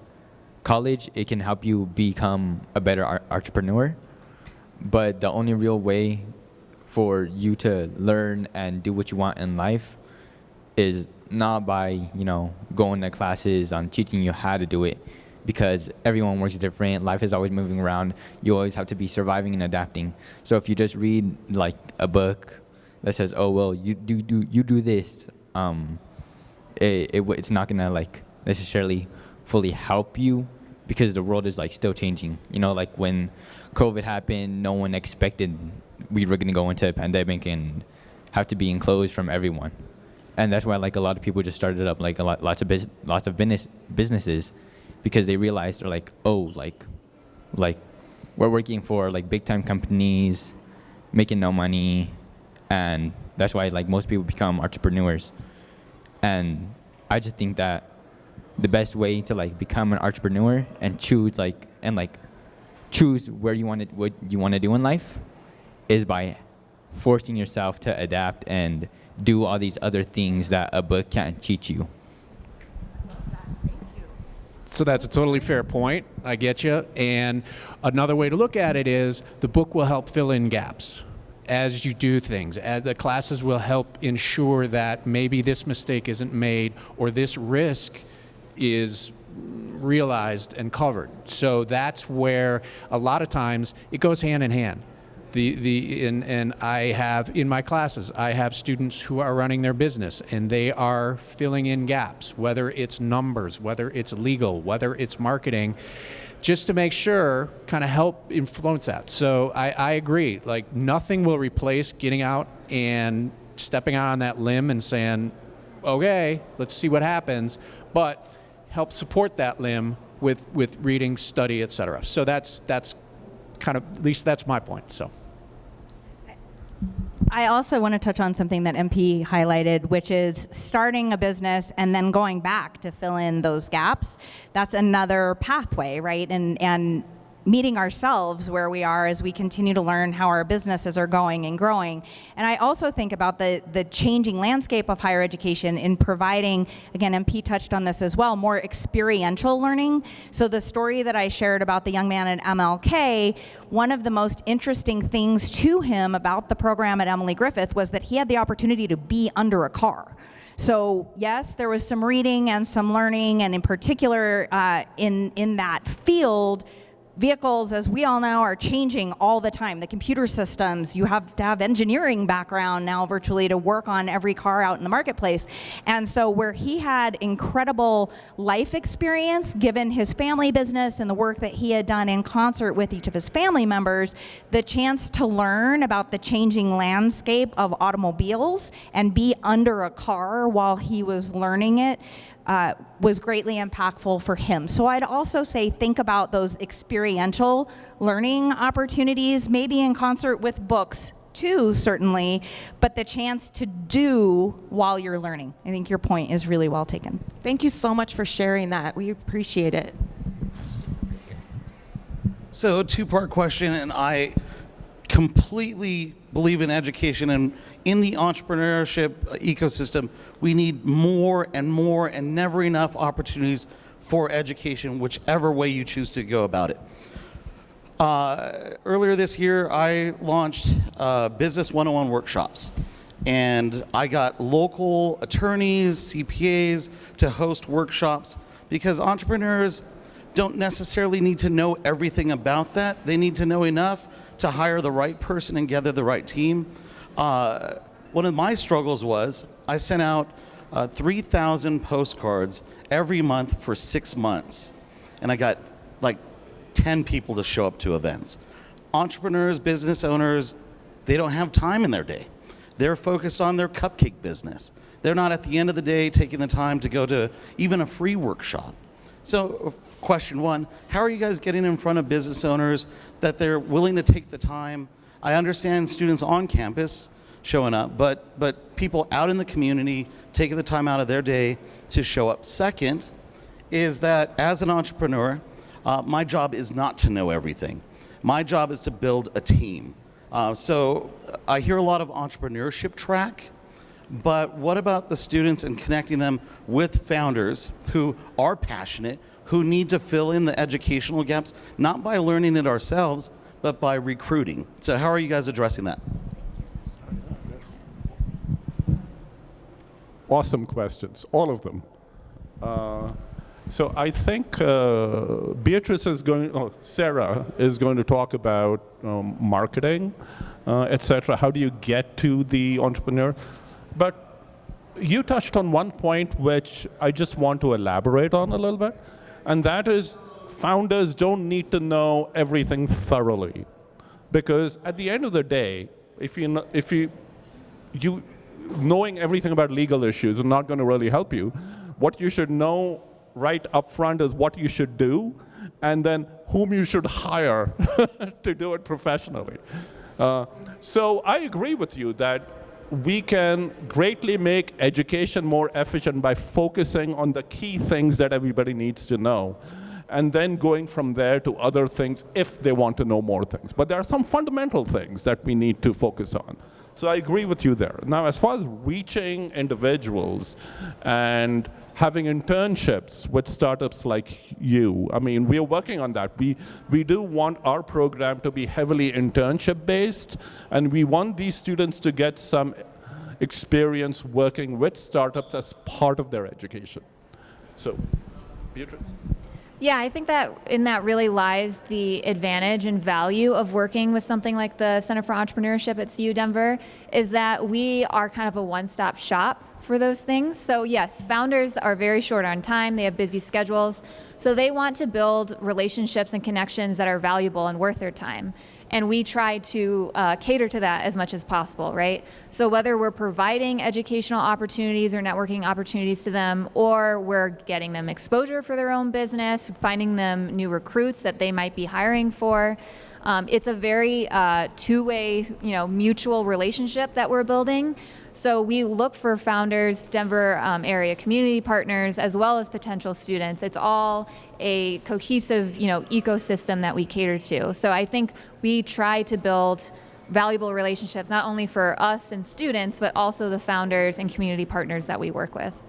college, it can help you become a better entrepreneur, but the only real way for you to learn and do what you want in life is not by going to classes on teaching you how to do it, because everyone works different. Life is always moving around. You always have to be surviving and adapting. So if you just read a book that says, oh well, you do this, it's not gonna necessarily fully help you, because the world is still changing. When COVID happened, no one expected we were gonna go into a pandemic and have to be enclosed from everyone, and that's why a lot of people just started up lots of businesses, because they realized they're we're working for big time companies, making no money. And that's why most people become entrepreneurs. And I just think that the best way to become an entrepreneur and choose choose what you want to do in life is by forcing yourself to adapt and do all these other things that a book can't teach you. So that's a totally fair point. I get you. And another way to look at it is the book will help fill in gaps. as you do things. The classes will help ensure that maybe this mistake isn't made or this risk is realized and covered. So that's where a lot of times it goes hand in hand. And I have in my classes, I have students who are running their business and they are filling in gaps, whether it's numbers, whether it's legal, whether it's marketing, just to make sure, kind of help influence that. So I agree, like nothing will replace getting out and stepping out on that limb and saying, okay, let's see what happens, but help support that limb with reading, study, et cetera. So that's kind of, at least that's my point, so. I also want to touch on something that MP highlighted, which is starting a business and then going back to fill in those gaps. That's another pathway, right? And meeting ourselves where we are as we continue to learn how our businesses are going and growing. And I also think about the changing landscape of higher education in providing, again, MP touched on this as well, more experiential learning. So the story that I shared about the young man at MLK, one of the most interesting things to him about the program at Emily Griffith was that he had the opportunity to be under a car. So yes, there was some reading and some learning, and in particular in that field, vehicles, as we all know, are changing all the time. The computer systems, you have to have engineering background now virtually to work on every car out in the marketplace. And so where he had incredible life experience, given his family business and the work that he had done in concert with each of his family members, the chance to learn about the changing landscape of automobiles and be under a car while he was learning it was greatly impactful for him. So I'd also say think about those experiential learning opportunities, maybe in concert with books too, certainly, but the chance to do while you're learning. I think your point is really well taken. Thank you so much for sharing that. We appreciate it. So a two-part question, and I completely believe in education, and in the entrepreneurship ecosystem, we need more and more and never enough opportunities for education, whichever way you choose to go about it. Earlier this year, I launched Business 101 workshops, and I got local attorneys, CPAs to host workshops, because entrepreneurs don't necessarily need to know everything about that. They need to know enough to hire the right person and gather the right team. One of my struggles was I sent out 3,000 postcards every month for 6 months, and I got like 10 people to show up to events. Entrepreneurs, business owners, they don't have time in their day. They're focused on their cupcake business. They're not at the end of the day taking the time to go to even a free workshop. So question one, how are you guys getting in front of business owners that they're willing to take the time? I understand students on campus showing up, but people out in the community taking the time out of their day to show up. Second is that as an entrepreneur, my job is not to know everything. My job is to build a team. So I hear a lot of entrepreneurship track, but what about the students and connecting them with founders who are passionate, who need to fill in the educational gaps, not by learning it ourselves, but by recruiting? So how are you guys addressing that? Awesome questions, all of them. So I think Beatrice is Sarah is going to talk about marketing, etc. How do you get to the entrepreneur? But you touched on one point which I just want to elaborate on a little bit, and that is founders don't need to know everything thoroughly, because at the end of the day, if you knowing everything about legal issues is not going to really help you. What you should know right up front is what you should do, and then whom you should hire to do it professionally. So I agree with you that we can greatly make education more efficient by focusing on the key things that everybody needs to know, and then going from there to other things if they want to know more things. But there are some fundamental things that we need to focus on. So I agree with you there. Now, as far as reaching individuals and having internships with startups like you, I mean, we are working on that. We do want our program to be heavily internship based, and we want these students to get some experience working with startups as part of their education. So, Beatrice? Yeah, I think that in that really lies the advantage and value of working with something like the Center for Entrepreneurship at CU Denver, is that we are kind of a one-stop shop for those things. So yes, founders are very short on time, they have busy schedules, so they want to build relationships and connections that are valuable and worth their time. And we try to cater to that as much as possible, right? So whether we're providing educational opportunities or networking opportunities to them, or we're getting them exposure for their own business, finding them new recruits that they might be hiring for, it's a very two-way, mutual relationship that we're building. So we look for founders, Denver area community partners, as well as potential students. It's all a cohesive, ecosystem that we cater to. So I think we try to build valuable relationships, not only for us and students, but also the founders and community partners that we work with.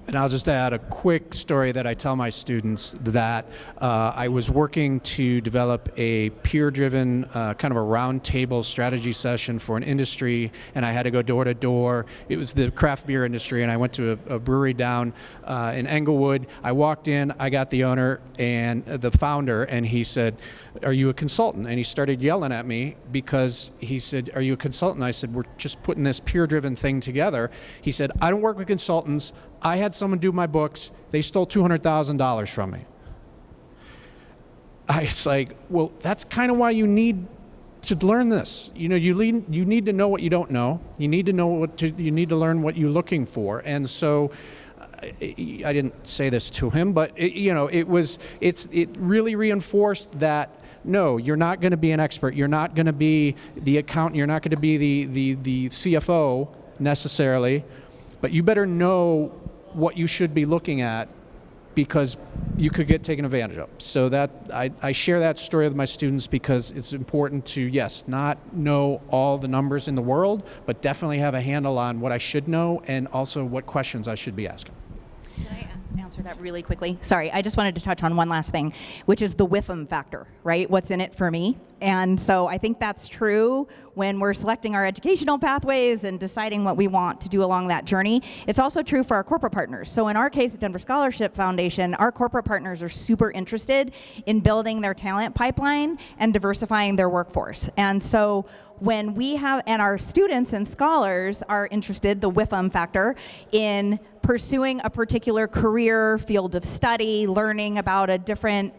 And I'll just add a quick story that I tell my students, that I was working to develop a peer-driven kind of a roundtable strategy session for an industry, and I had to go door to door. It was the craft beer industry, and I went to a brewery down in Englewood. I walked in, I got the owner and the founder, and he said, "Are you a consultant?" And he started yelling at me because he said, "Are you a consultant?" I said, "We're just putting this peer-driven thing together." He said, "I don't work with consultants. I had someone do my books. They stole $200,000 from me." I was like, well, that's kind of why you need to learn this. You need to know what you don't know. You need to know you need to learn what you're looking for. And so I didn't say this to him, but it really reinforced that, no, you're not going to be an expert. You're not going to be the accountant. You're not going to be the CFO necessarily, but you better know what you should be looking at, because you could get taken advantage of. So that I share that story with my students because it's important to, yes, not know all the numbers in the world, but definitely have a handle on what I should know and also what questions I should be asking. Can I answer that really quickly? Sorry, I just wanted to touch on one last thing, which is the WIFM factor, right? What's in it for me? And so I think that's true when we're selecting our educational pathways and deciding what we want to do along that journey. It's also true for our corporate partners. So in our case at Denver Scholarship Foundation, our corporate partners are super interested in building their talent pipeline and diversifying their workforce. And so when we have, and our students and scholars are interested, the WIFM factor, in pursuing a particular career, field of study, learning about a different,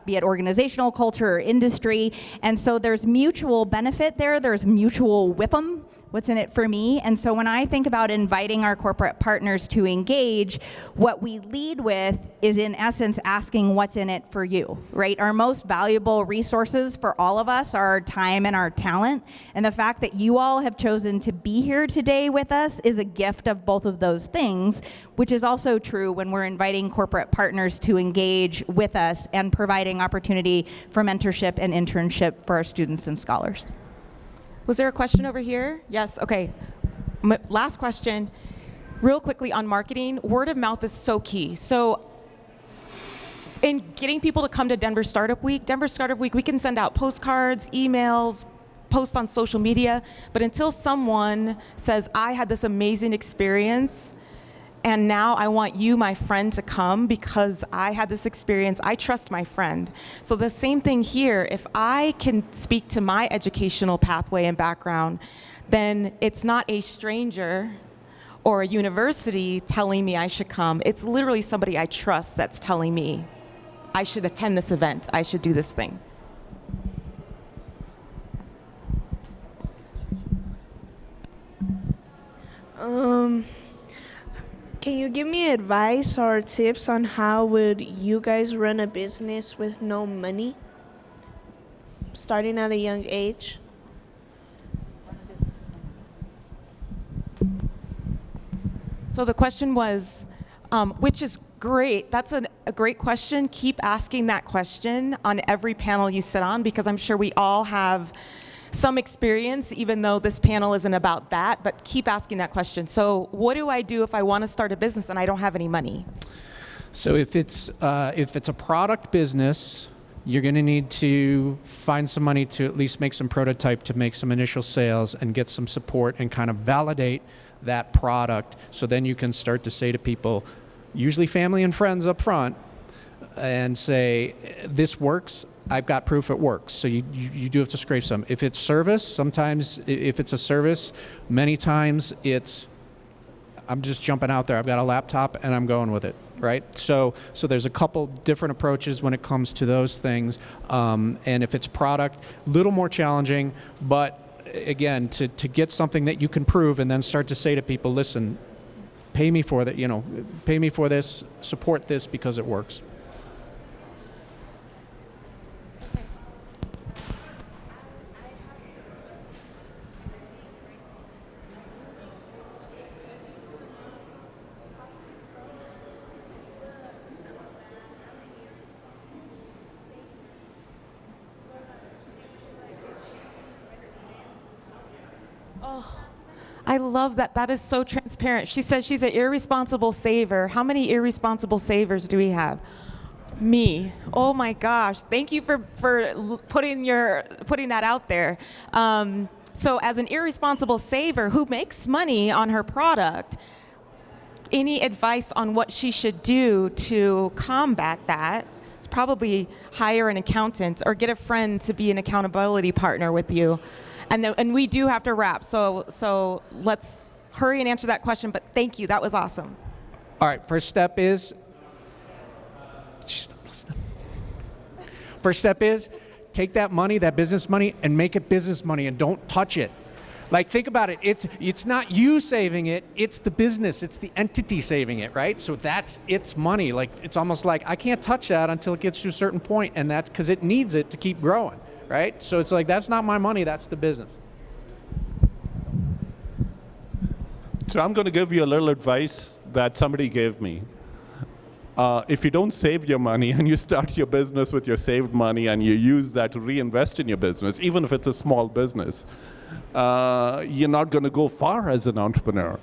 be it organizational culture or industry. And so there's mutual benefit there. There's mutual WIFM, what's in it for me. And so when I think about inviting our corporate partners to engage, what we lead with is in essence asking what's in it for you, right? Our most valuable resources for all of us are our time and our talent. And the fact that you all have chosen to be here today with us is a gift of both of those things, which is also true when we're inviting corporate partners to engage with us and providing opportunity for mentorship and internship for our students and scholars. Was there a question over here? Yes, okay. Last question. Real quickly on marketing, word of mouth is so key. So in getting people to come to Denver Startup Week, we can send out postcards, emails, post on social media, but until someone says, I had this amazing experience, and now I want you, my friend, to come because I had this experience. I trust my friend. So the same thing here. If I can speak to my educational pathway and background, then it's not a stranger or a university telling me I should come. It's literally somebody I trust that's telling me I should attend this event. I should do this thing. Can you give me advice or tips on how would you guys run a business with no money, starting at a young age? So the question was, which is great. That's a great question. Keep asking that question on every panel you sit on, because I'm sure we all have some experience, even though this panel isn't about that, but keep asking that question. So what do I do if I want to start a business and I don't have any money? So if it's a product business, you're going to need to find some money to at least make some prototype, to make some initial sales and get some support and kind of validate that product. So then you can start to say to people, usually family and friends up front, and say, this works, I've got proof it works. So you do have to scrape some. If it's service, sometimes if it's a service, many times it's, I'm just jumping out there, I've got a laptop and I'm going with it, right? So there's a couple different approaches when it comes to those things. And if it's product, a little more challenging, but again, to get something that you can prove and then start to say to people, listen, pay me for that, pay me for this, support this because it works. I love that. That is so transparent. She says she's an irresponsible saver. How many irresponsible savers do we have? Me. Oh my gosh. Thank you for putting that out there. So as an irresponsible saver who makes money on her product, any advice on what she should do to combat that? It's probably hire an accountant or get a friend to be an accountability partner with you. And we do have to wrap, so let's hurry and answer that question, but thank you, that was awesome. All right, first step is, she's not listening. First step is, take that money, that business money, and make it business money and don't touch it. Like, think about it, it's not you saving it, it's the business, it's the entity saving it, right? So that's its money. Like, it's almost like, I can't touch that until it gets to a certain point, and that's because it needs it to keep growing. Right? So it's like, that's not my money, that's the business. So I'm going to give you a little advice that somebody gave me. If you don't save your money and you start your business with your saved money and you use that to reinvest in your business, even if it's a small business, you're not going to go far as an entrepreneur.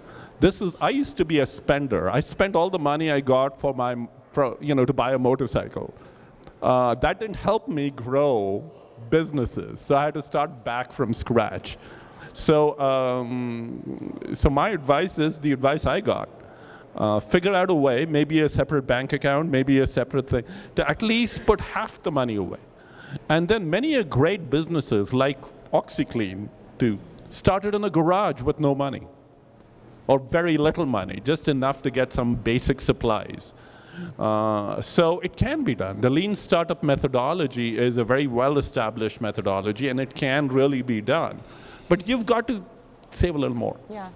I used to be a spender. I spent all the money I got to buy a motorcycle. That didn't help me grow businesses, so I had to start back from scratch. So my advice is the advice I got. Figure out a way, maybe a separate bank account, maybe a separate thing, to at least put half the money away. And then many great businesses like OxyClean started in a garage with no money, or very little money, just enough to get some basic supplies. So it can be done. The lean startup methodology is a very well-established methodology, and it can really be done. But you've got to save a little more. Yeah.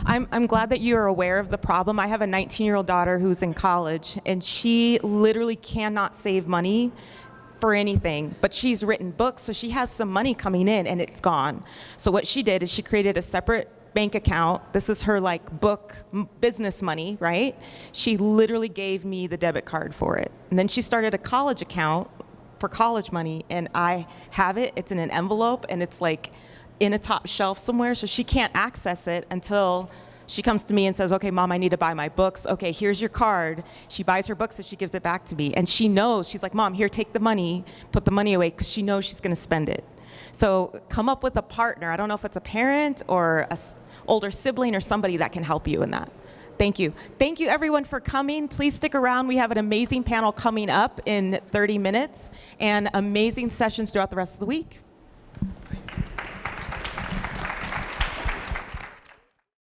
I'm glad that you're aware of the problem. I have a 19-year-old daughter who's in college, and she literally cannot save money for anything, but she's written books, so she has some money coming in, and it's gone. So what she did is she created a separate bank account. This is her book business money, right? She literally gave me the debit card for it. And then she started a college account for college money, and I have it. It's in an envelope, and it's like in a top shelf somewhere, so she can't access it until she comes to me and says, okay, Mom, I need to buy my books. Okay, here's your card. She buys her books and she gives it back to me. And she knows, she's like, Mom, here, take the money, put the money away, because she knows she's gonna spend it. So come up with a partner. I don't know if it's a parent or a older sibling or somebody that can help you in that. Thank you. Thank you everyone for coming. Please stick around. We have an amazing panel coming up in 30 minutes and amazing sessions throughout the rest of the week.